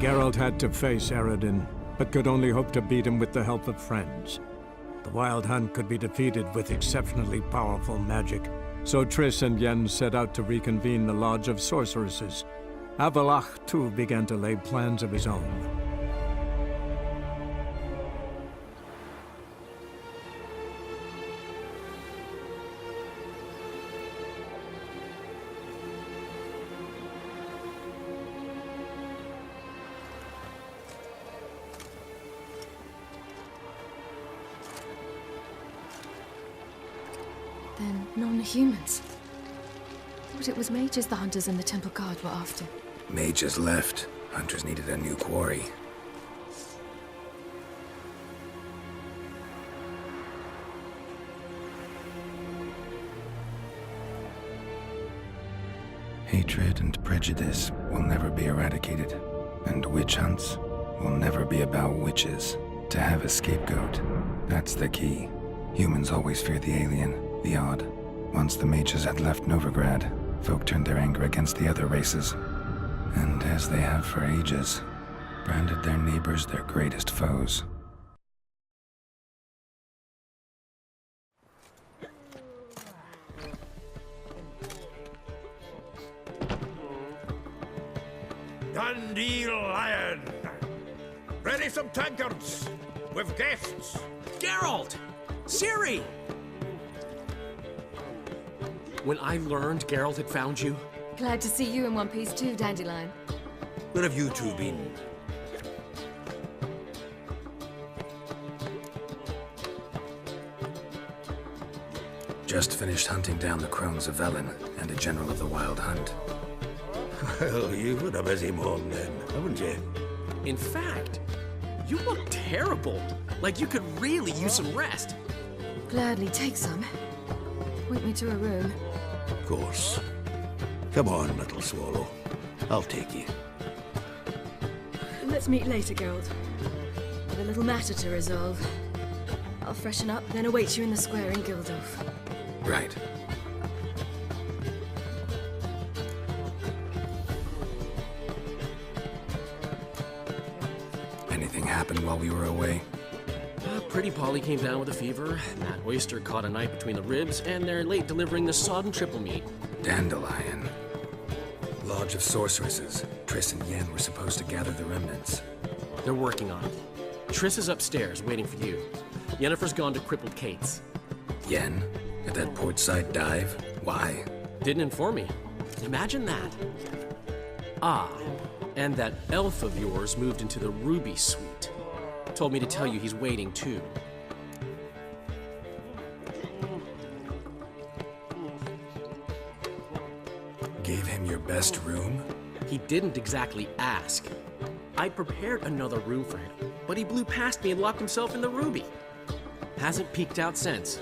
Geralt had to face Eredin, but could only hope to beat him with the help of friends. The Wild Hunt could be defeated with exceptionally powerful magic, so Triss and Yen set out to reconvene the Lodge of Sorceresses. Avalach, too, began to lay plans of his own. Then non-humans. Thought it was mages the hunters and the temple guard were after. Mages left. Hunters needed a new quarry. Hatred and prejudice will never be eradicated, and witch hunts will never be about witches. To have a scapegoat, that's the key. Humans always fear the alien, the odd. Once the mages had left Novigrad, folk turned their anger against the other races, and as they have for ages, branded their neighbors their greatest foes. Dandelion! Ready some tankards! With guests! Geralt! Ciri! When I learned Geralt had found you... Glad to see you in one piece too, Dandelion. Where have you two been? Just finished hunting down the crones of Velen and a general of the Wild Hunt. Well, you've had a busy morning then, haven't you? In fact, you look terrible. Like you could really use some rest. Gladly take some. Point me to a room. Of course. Come on, little swallow. I'll take you. Let's meet later, Geralt. I've a little matter to resolve. I'll freshen up, then await you in the square in Gildorf. Right. Anything happened while we were away? Pretty Polly came down with a fever, Matt Oyster caught a knife between the ribs, and they're late delivering the sodden triple meat. Dandelion. Lodge of Sorceresses. Triss and Yen were supposed to gather the remnants. They're working on it. Triss is upstairs, waiting for you. Yennefer's gone to Crippled Kate's. Yen? At that portside dive? Why? Didn't inform me. Imagine that. Ah, and that elf of yours moved into the Ruby Suite. Told me to tell you he's waiting too. Gave him your best room? He didn't exactly ask. I prepared another room for him, but he blew past me and locked himself in the Ruby. Hasn't peeked out since.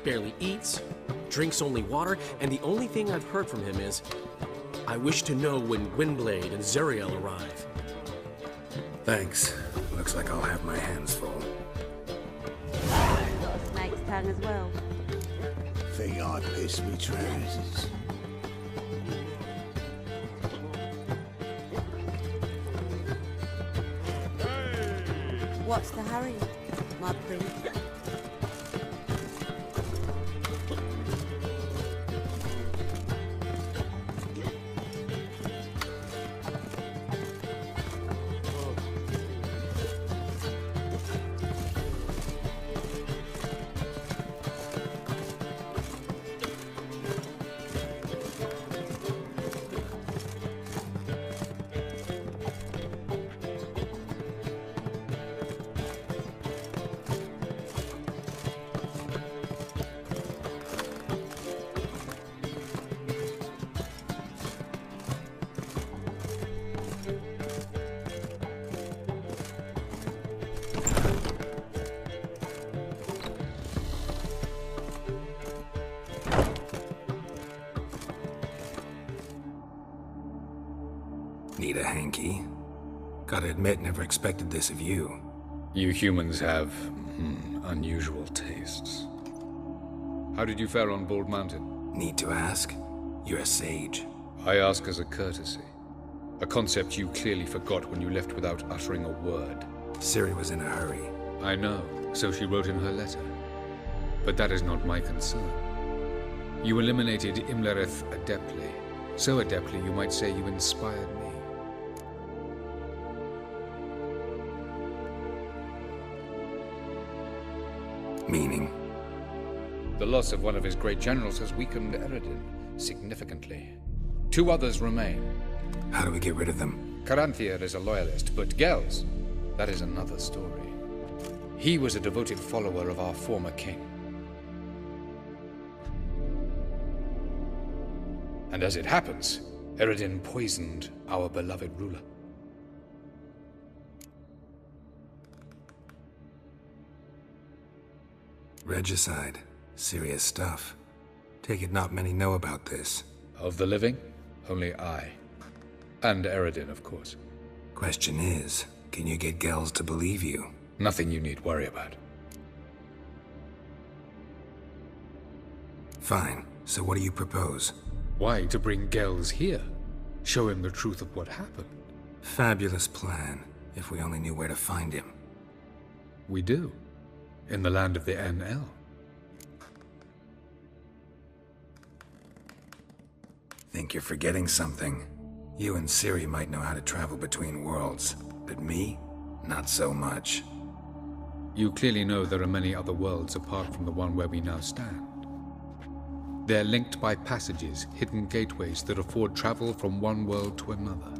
Barely eats, drinks only water, and the only thing I've heard from him is, I wish to know when Gwynblade and Zuriel arrive. Thanks. Looks like I'll have my hands full. Got a snake's tongue as well. Think I pissed me trousers. What's the hurry, my prince? Need a hanky? Gotta admit, never expected this of you. You humans have, unusual tastes. How did you fare on Bald Mountain? Need to ask? You're a sage. I ask as a courtesy. A concept you clearly forgot when you left without uttering a word. Ciri was in a hurry. I know, so she wrote in her letter. But that is not my concern. You eliminated Imlerith adeptly. So adeptly you might say you inspired me. Meaning? The loss of one of his great generals has weakened Eredin significantly. 2 others remain. How do we get rid of them? Caranthir is a loyalist, but Gels, that is another story. He was a devoted follower of our former king. And as it happens, Eredin poisoned our beloved ruler. Regicide. Serious stuff. Take it not many know about this. Of the living, only I. And Eredin, of course. Question is, can you get Gels to believe you? Nothing you need worry about. Fine. So what do you propose? Why, to bring Gels here? Show him the truth of what happened. Fabulous plan, if we only knew where to find him. We do. In the land of the NL. Think you're forgetting something. You and Ciri might know how to travel between worlds, but me? Not so much. You clearly know there are many other worlds apart from the one where we now stand. They're linked by passages, hidden gateways that afford travel from one world to another.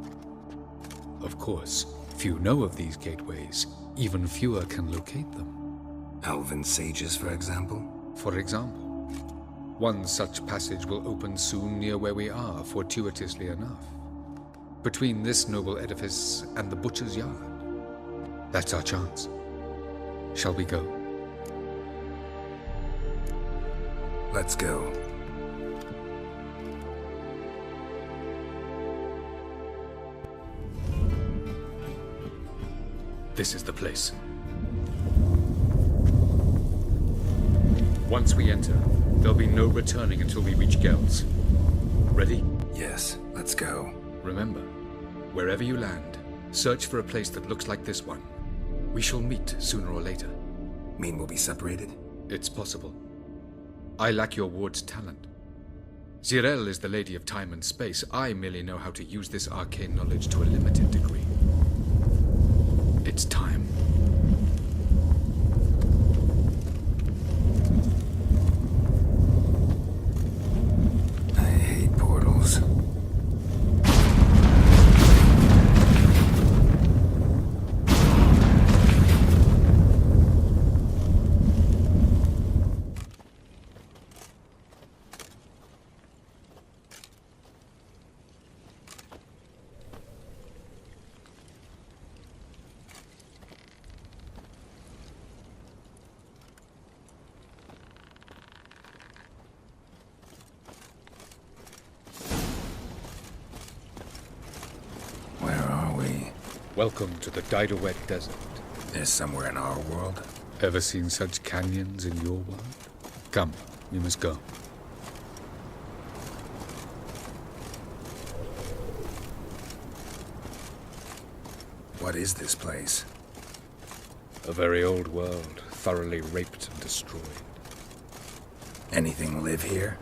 Of course, few know of these gateways. Even fewer can locate them. Elven sages, for example? For example. One such passage will open soon near where we are, fortuitously enough. Between this noble edifice and the butcher's yard. That's our chance. Shall we go? Let's go. This is the place. Once we enter, there'll be no returning until we reach Gels. Ready? Yes, let's go. Remember, wherever you land, search for a place that looks like this one. We shall meet sooner or later. Mean we'll be separated? It's possible. I lack your ward's talent. Zirel is the lady of time and space. I merely know how to use this arcane knowledge to a limited degree. It's time. I hate portals. Welcome to the Didowet Desert. There's somewhere in our world. Ever seen such canyons in your world? Come, we must go. What is this place? A very old world, thoroughly raped and destroyed. Anything live here?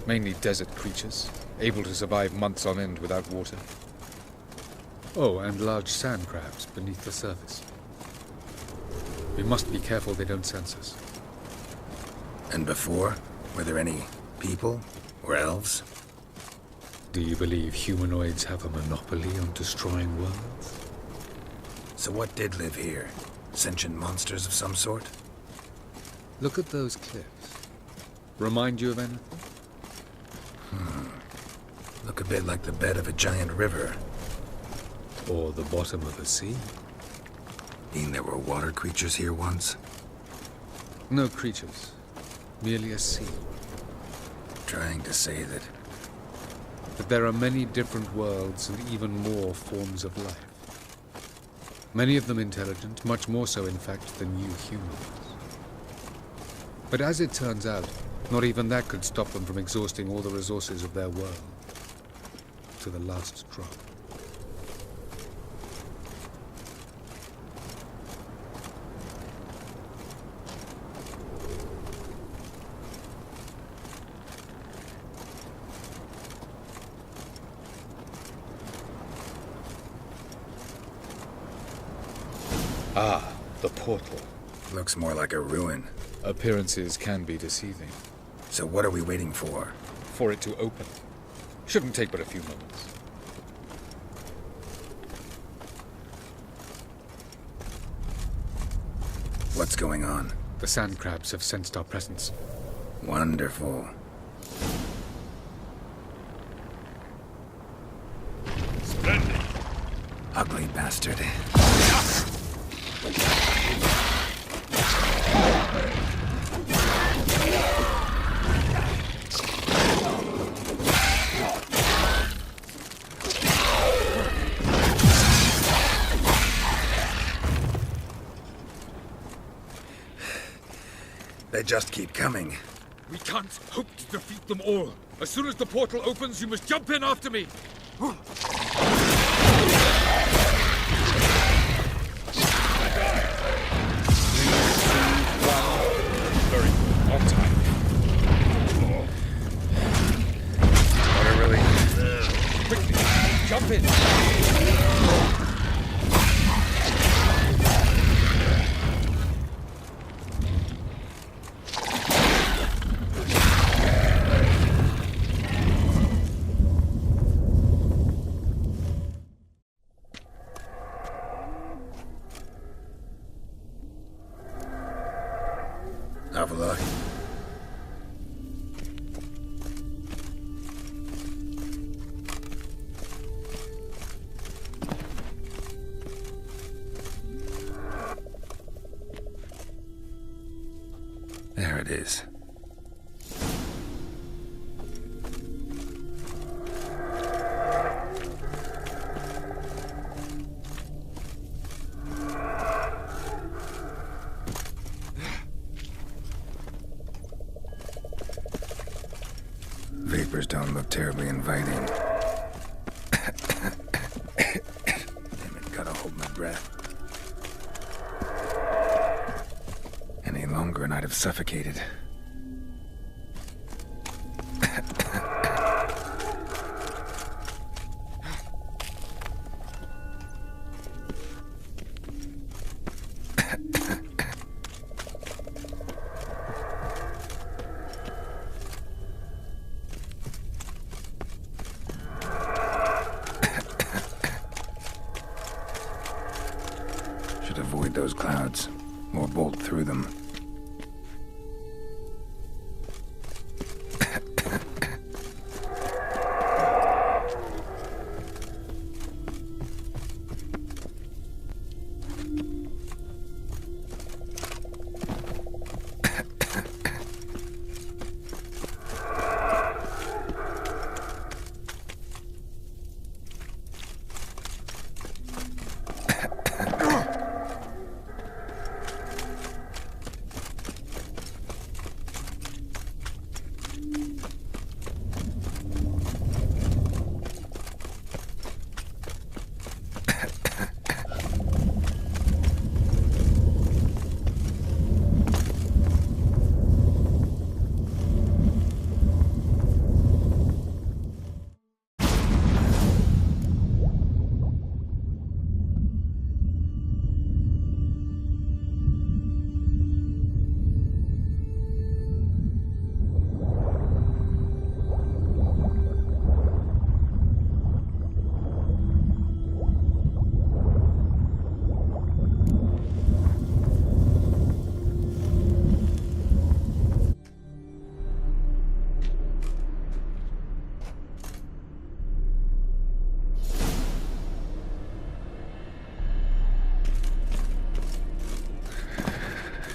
Mainly desert creatures, able to survive months on end without water. Oh, and large sand crabs beneath the surface. We must be careful they don't sense us. And before? Were there any people? Or elves? Do you believe humanoids have a monopoly on destroying worlds? So what did live here? Sentient monsters of some sort? Look at those cliffs. Remind you of anything? Look a bit like the bed of a giant river. Or the bottom of a sea? Mean there were water creatures here once? No creatures. Merely a sea. Trying to say that... But there are many different worlds and even more forms of life. Many of them intelligent, much more so in fact than you humans. But as it turns out, not even that could stop them from exhausting all the resources of their world. To the last drop. Ah, the portal. Looks more like a ruin. Appearances can be deceiving. So what are we waiting for? For it to open. Shouldn't take but a few moments. What's going on? The sand crabs have sensed our presence. Wonderful. Splendid. Ugly bastard. They just keep coming. We can't hope to defeat them all. As soon as the portal opens, you must jump in after me. Very on time. What really? Quickly, jump in. Have a look. There it is. Vapors don't look terribly inviting. Damn it, gotta hold my breath. Any longer and I'd have suffocated. Should avoid those clouds, or bolt through them.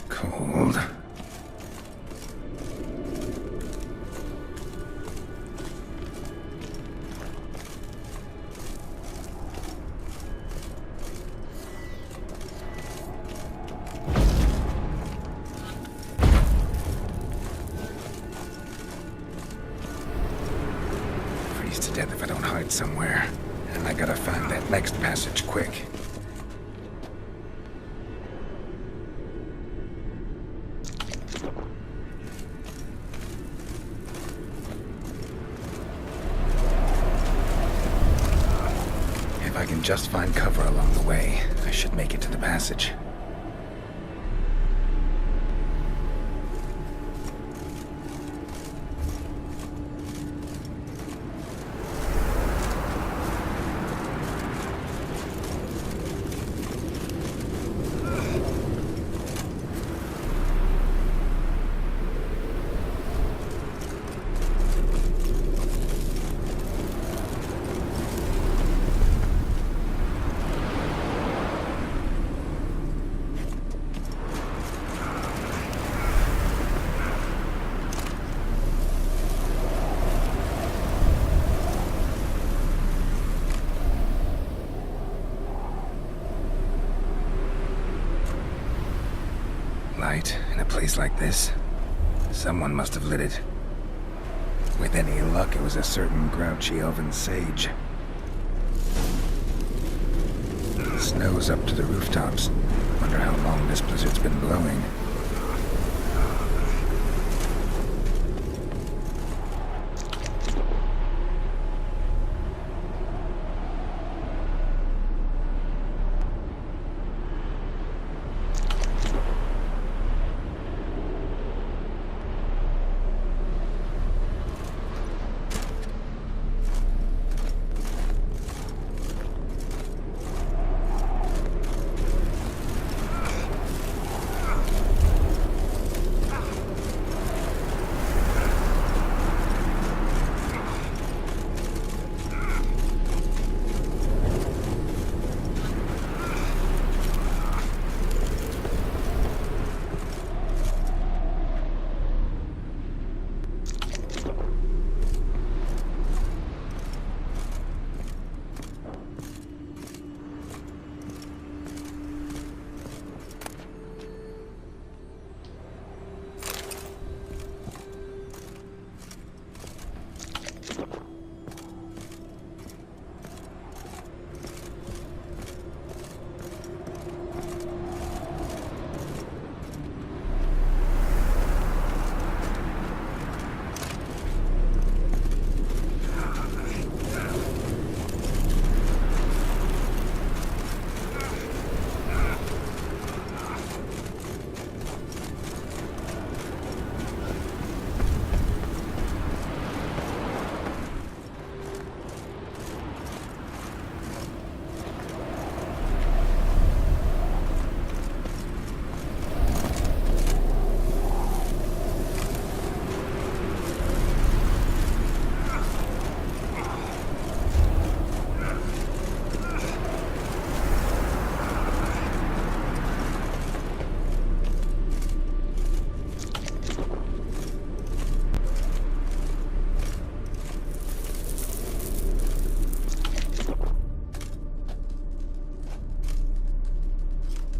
Cold. Freeze to death if I don't hide somewhere. And I gotta find that next passage quick. If I can just find cover along the way, I should make it to the passage. A place like this? Someone must have lit it. With any luck, it was a certain grouchy elven sage. The snow's up to the rooftops. Wonder how long this blizzard's been blowing.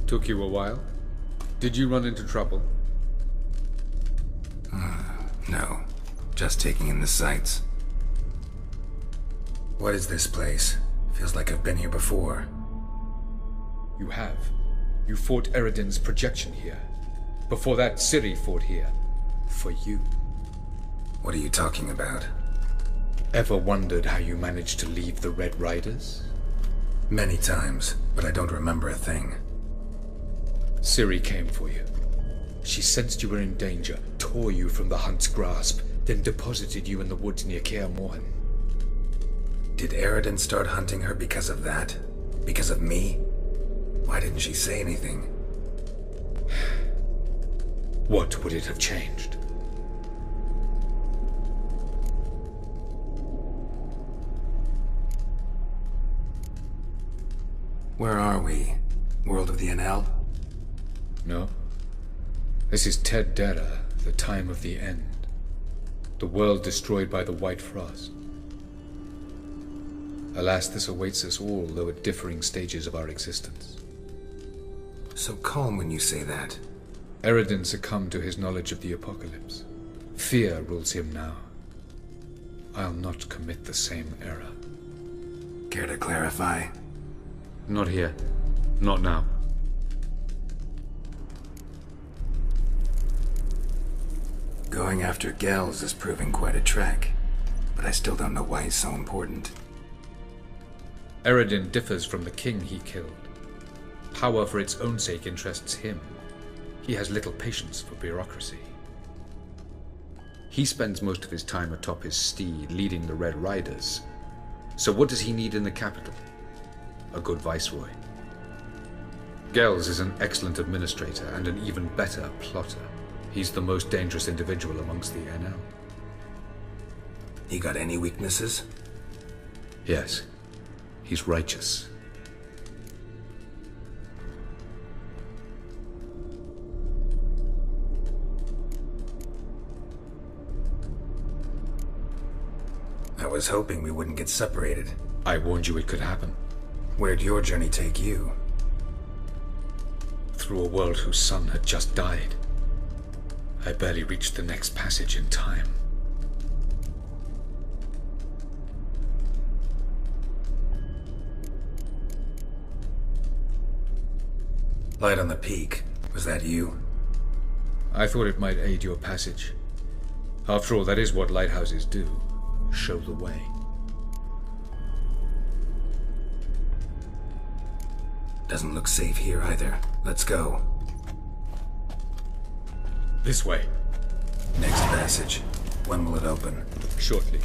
Took you a while? Did you run into trouble? No. Just taking in the sights. What is this place? Feels like I've been here before. You have. You fought Eridan's projection here. Before that, Ciri fought here. For you. What are you talking about? Ever wondered how you managed to leave the Red Riders? Many times, but I don't remember a thing. Ciri came for you. She sensed you were in danger, tore you from the Hunt's grasp, then deposited you in the woods near Kaer Morhen. Did Eridan start hunting her because of that? Because of me? Why didn't she say anything? What would it have changed? Where are we? World of the NL? No. This is Ted Dera, the time of the end. The world destroyed by the White Frost. Alas, this awaits us all, though at differing stages of our existence. So calm when you say that. Eridan succumbed to his knowledge of the apocalypse. Fear rules him now. I'll not commit the same error. Care to clarify? Not here. Not now. Going after Gels is proving quite a trek, but I still don't know why he's so important. Eridan differs from the king he killed. Power for its own sake interests him. He has little patience for bureaucracy. He spends most of his time atop his steed, leading the Red Riders. So what does he need in the capital? A good viceroy. Gels is an excellent administrator and an even better plotter. He's the most dangerous individual amongst the NL. He got any weaknesses? Yes. He's righteous. I was hoping we wouldn't get separated. I warned you it could happen. Where'd your journey take you? Through a world whose sun had just died. I barely reached the next passage in time. Light on the peak. Was that you? I thought it might aid your passage. After all, that is what lighthouses do. Show the way. Doesn't look safe here either. Let's go. This way. Next passage. When will it open? Shortly.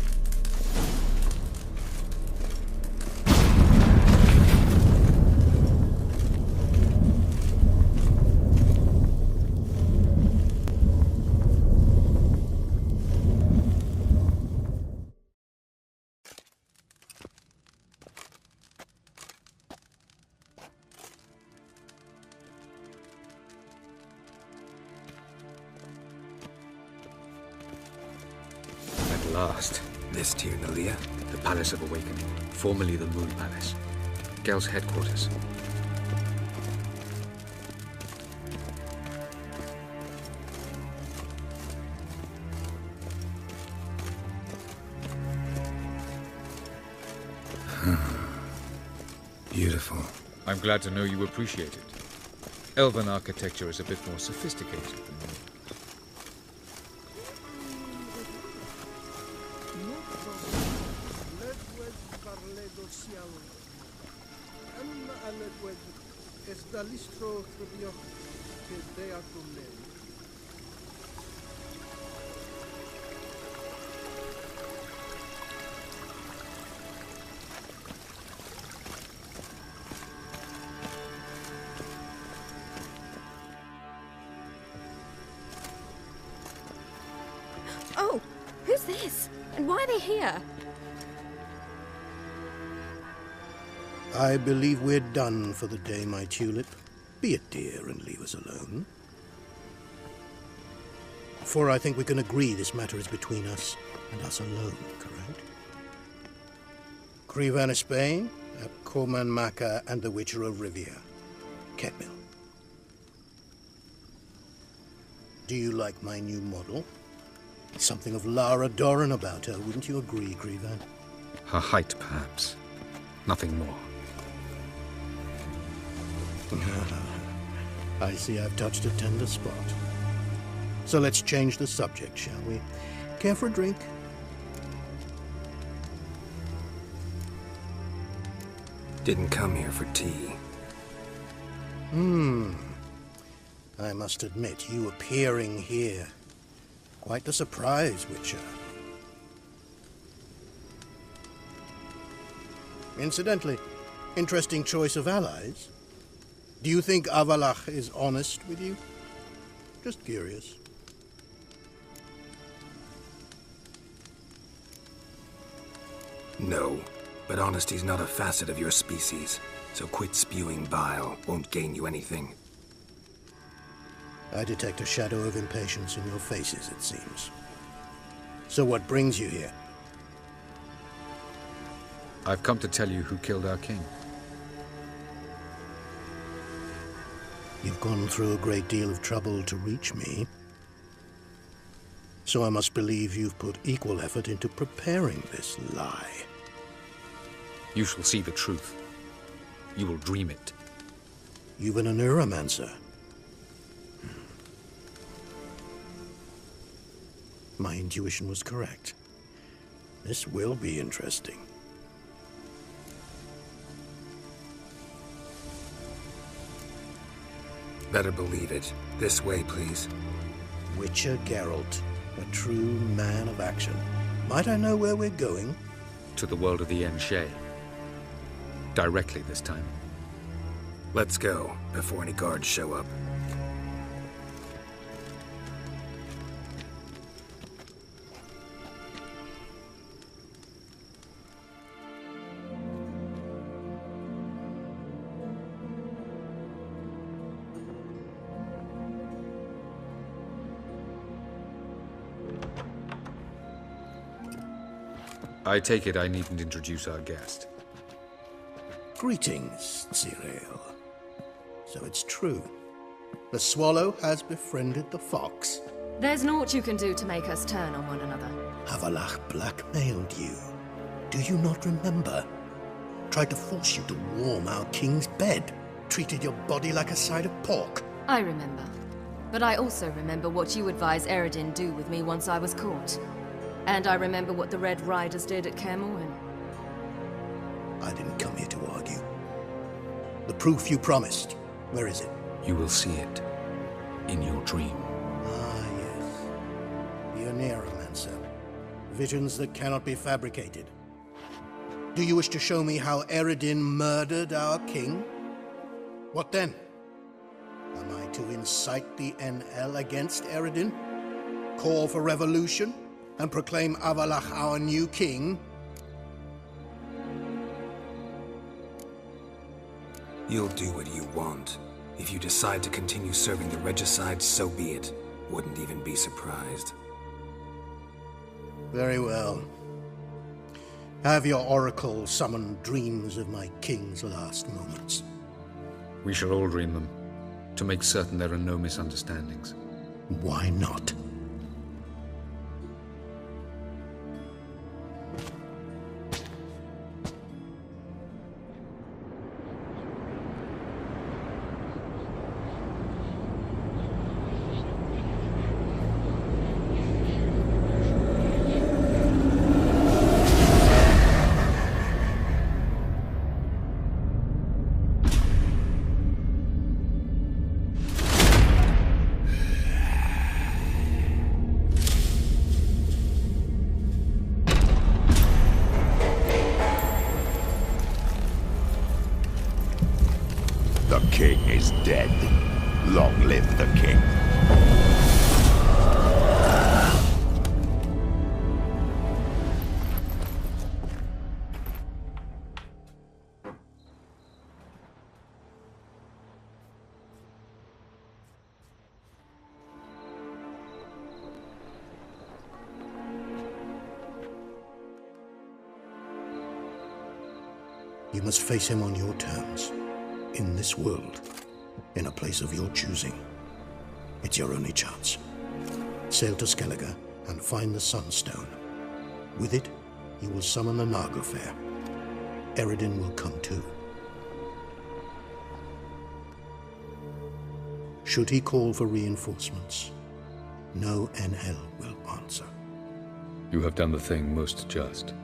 Last. This Tirnalia? The Palace of Awakening, formerly the Moon Palace. Gel's headquarters. Beautiful. I'm glad to know you appreciate it. Elven architecture is a bit more sophisticated than yours. Oh, who's this? And why are they here? I believe we're done for the day, my tulip. Be a dear and leave us alone. For I think we can agree this matter is between us and us alone, correct? Crevan of Spain, Corman Maca, and the Witcher of Rivia. Ketmil. Do you like my new model? Something of Lara Doran about her, wouldn't you agree, Crevan? Her height, perhaps. Nothing more. I see I've touched a tender spot. So let's change the subject, shall we? Care for a drink? Didn't come here for tea. I must admit, you appearing here. Quite the surprise, Witcher. Incidentally, interesting choice of allies. Do you think Avalach is honest with you? Just curious. No, but honesty's not a facet of your species. So quit spewing bile. Won't gain you anything. I detect a shadow of impatience in your faces, it seems. So what brings you here? I've come to tell you who killed our king. You've gone through a great deal of trouble to reach me. So I must believe you've put equal effort into preparing this lie. You shall see the truth. You will dream it. You've been a neuromancer. My intuition was correct. This will be interesting. Better believe it. This way, please. Witcher Geralt, a true man of action. Might I know where we're going? To the world of the Enshe. Directly this time. Let's go, before any guards show up. I take it I needn't introduce our guest. Greetings, Cyril. So it's true. The swallow has befriended the fox. There's naught you can do to make us turn on one another. Avalach blackmailed you. Do you not remember? Tried to force you to warm our king's bed. Treated your body like a side of pork. I remember. But I also remember what you advised Eredin do with me once I was caught. And I remember what the Red Riders did at Kaer Morhen. I didn't come here to argue. The proof you promised, where is it? You will see it in your dream. Ah, yes. The Oneiromancer. Visions that cannot be fabricated. Do you wish to show me how Eredin murdered our king? What then? Am I to incite the NL against Eredin? Call for revolution? And proclaim Avalach our new king? You'll do what you want. If you decide to continue serving the regicide, so be it. Wouldn't even be surprised. Very well. Have your oracle summon dreams of my king's last moments. We shall all dream them, to make certain there are no misunderstandings. Why not? The king is dead. Long live the king. You must face him on your terms. In this world, in a place of your choosing. It's your only chance. Sail to Skellige and find the Sunstone. With it, you will summon the Nagelfair. Eredin will come too. Should he call for reinforcements, no NL will answer. You have done the thing most just.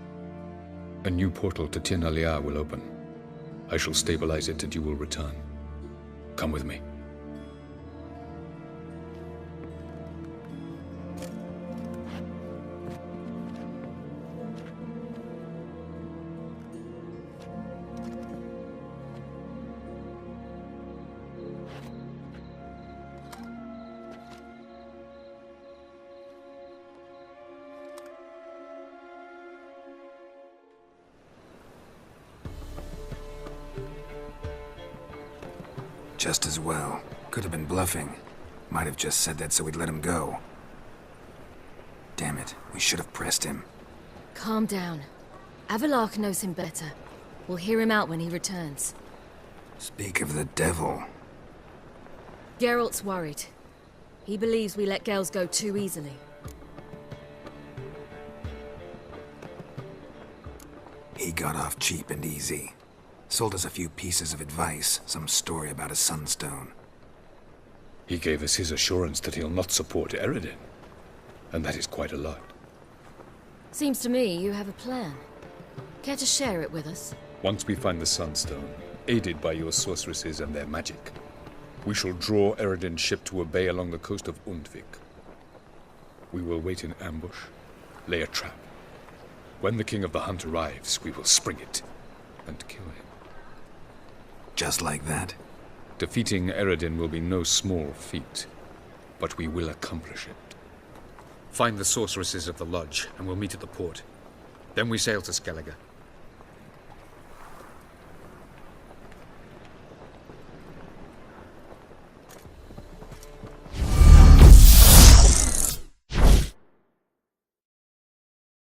A new portal to Tir na will open. I shall stabilize it and you will return. Come with me. Just as well. Could have been bluffing. Might have just said that so we'd let him go. Damn it, we should have pressed him. Calm down. Avalach knows him better. We'll hear him out when he returns. Speak of the devil. Geralt's worried. He believes we let girls go too easily. He got off cheap and easy. Sold us a few pieces of advice, some story about a sunstone. He gave us his assurance that he'll not support Eredin. And that is quite a lot. Seems to me you have a plan. Care to share it with us? Once we find the Sunstone, aided by your sorceresses and their magic, we shall draw Eredin's ship to a bay along the coast of Undvik. We will wait in ambush, lay a trap. When the King of the Hunt arrives, we will spring it and kill him. Just like that? Defeating Eredin will be no small feat, but we will accomplish it. Find the sorceresses of the lodge, and we'll meet at the port. Then we sail to Skellige.